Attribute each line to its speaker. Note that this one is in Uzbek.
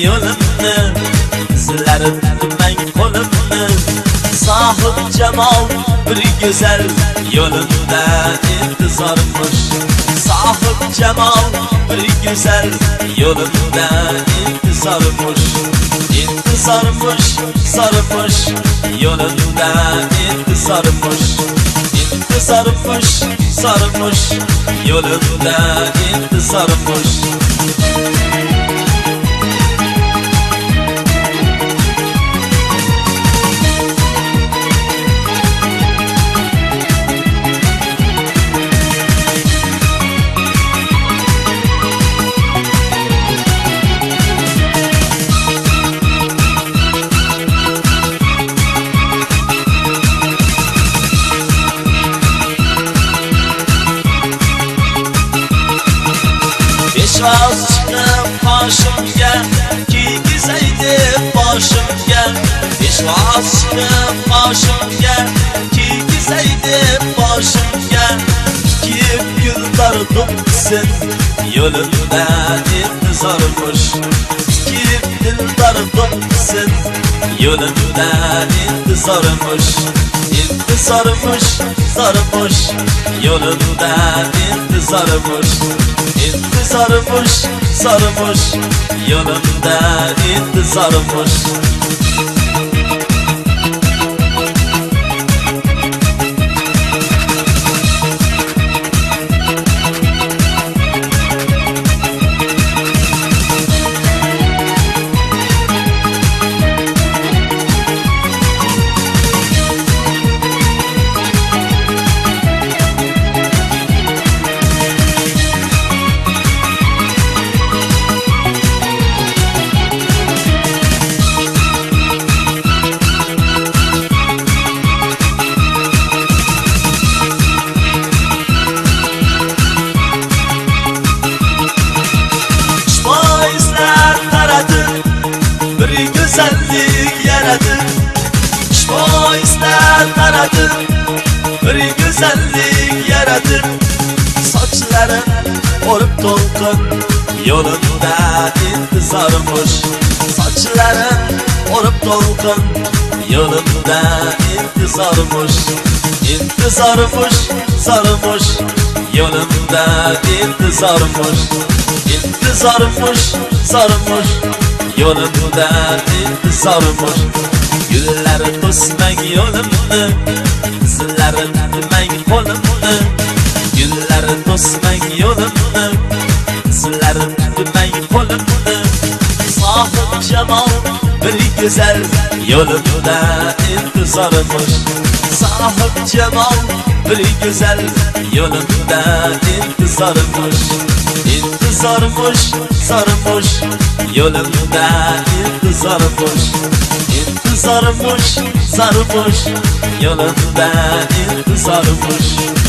Speaker 1: yo'limni, izlarim tutmang qo'limni. Sohib jamol bir go'zal yo'limda intizormish. Sohib jamol bir go'zal yo'limda intizormish. İntizarmış, sarmış, yo'limda intizarmış. İntizarmış, sarmış, yo'limda intizarmış. Beşvaz chiqib qoshimga, kiygizaydi boshimga. Beşvaz chiqib qoshimga, kiygizaydi boshimga. Kiyib gullar to'ksin, yo'limda intizormish. Kiyib dillar to'ksin, yo'limda intizormish. İntizormish, sarmış, yo'limda intizormish. İntizarmış, sarmış, yo'limda intizormish. Bir güzellik yaradı, şvoisler taradı. Bir güzellik yaradı. Saçların orip to'lqin, yo'limda intizormish. Saçların orip to'lqin, yo'limda intizormish. İntizormish, sarmış, yo'limda intizormish. İntizormish, sarmış, yo'limda intizormish. Gullar to'smang yo'limni, izlarim tutmang qo'limni. Gullar to'smang yo'limni, izlarim tutmang qo'limni. Sohib jamol bir go'zal yo'limda intizormish. Sohib jamol bir go'zal yo'limda intizormish. İntizormish, sarmış, yo'limda intizormish. İntizormish, sarmış, yo'limda intizormish.